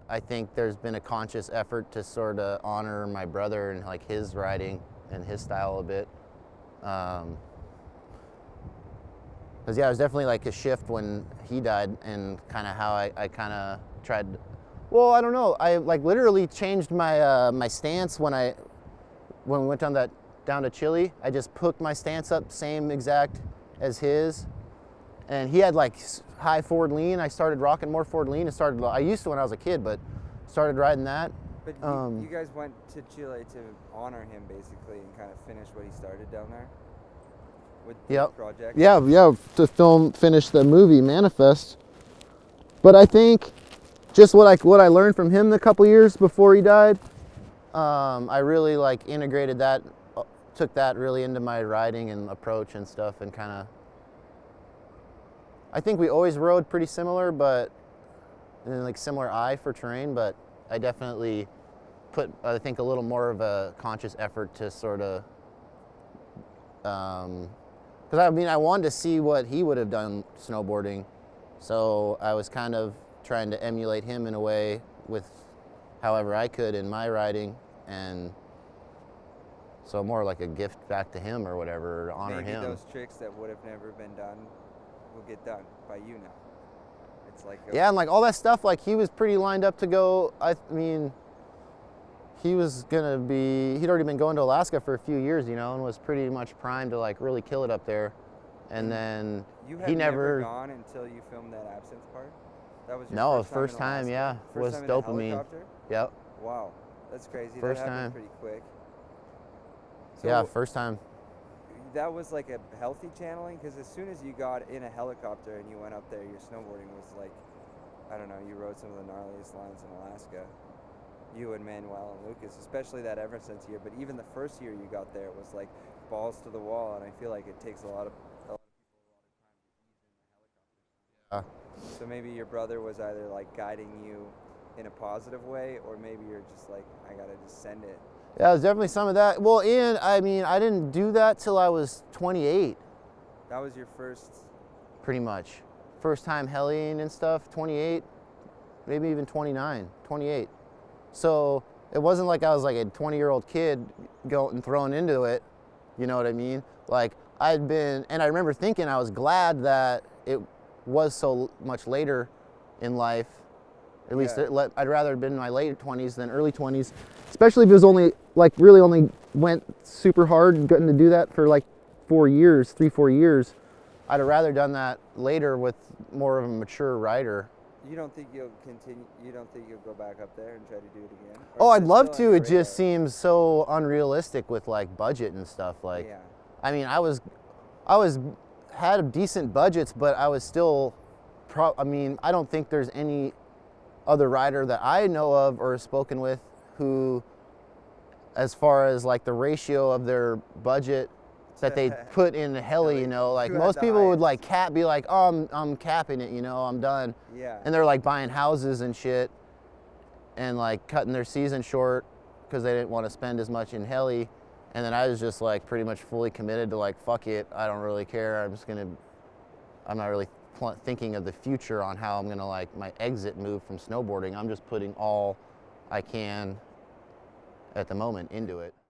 I think there's been a conscious effort to sort of honor my brother and like his riding and his style a bit. Because yeah, it was definitely like a shift when he died, and kind of how I kind of tried. Well, I don't know. I like literally changed my my stance when we went down to Chile. I just hooked my stance up same exact as his, and he had like high forward lean. I started rocking more forward lean. I used to when I was a kid, but started riding that. But you guys went to Chile to honor him basically and kind of finish what he started down there with the project. Yeah, to finish the movie Manifest. But I think just what I learned from him the couple years before he died, I really like integrated that, took that really into my riding and approach and stuff, and kind of. I think we always rode pretty similar, but and like similar eye for terrain, but I definitely put, I think, a little more of a conscious effort to sort of, because I mean, I wanted to see what he would have done snowboarding, so I was kind of trying to emulate him in a way with however I could in my riding, and so more like a gift back to him or whatever, to honor him. Maybe those tricks that would have never been done will get done by you now. It's like yeah, and like all that stuff, like he was pretty lined up to go. I mean, he'd already been going to Alaska for a few years, you know, and was pretty much primed to like really kill it up there. And then you had never gone until you filmed that absence part? That was your first time, yeah. First was time in dopamine. a helicopter? Yep. Wow, that's crazy. First that happened time. pretty quick. So Yeah, first time. that was like a healthy channeling, because as soon as you got in a helicopter and you went up there, your snowboarding was like, I don't know, you rode some of the gnarliest lines in Alaska. You and Manuel and Lucas, especially that Eversense year, but even the first year you got there, it was like balls to the wall, and I feel like it takes a lot of people a lot of time to ease in the helicopter. Yeah. So maybe your brother was either like guiding you in a positive way, or maybe you're just like, I gotta just send it. Yeah, there's definitely some of that. Well, and I mean, I didn't do that till I was 28. That was your first? Pretty much. First time heliing and stuff, 28, maybe even 29, 28. So it wasn't like I was like a 20-year-old kid going thrown into it, you know what I mean? Like and I remember thinking I was glad that it was so much later in life. At least I'd rather have been in my late 20s than early 20s, especially if it was only went super hard and getting to do that for like 4 years, 3-4 years. I'd have rather done that later with more of a mature rider. You don't think you'll continue? You don't think you'll go back up there and try to do it again? Oh, I'd love to. It just seems so unrealistic with like budget and stuff. Like, yeah. I mean, had decent budgets, but I was still, I mean, I don't think there's any other rider that I know of or spoken with who, as far as like the ratio of their budget that they put in the heli, you know, like most people would like be like, oh, I'm capping it, you know, I'm done. Yeah. And they're like buying houses and shit and like cutting their season short because they didn't want to spend as much in heli. And then I was just like pretty much fully committed to like, fuck it, I don't really care. I'm not really thinking of the future on how I'm gonna like my exit move from snowboarding. I'm just putting all I can at the moment into it.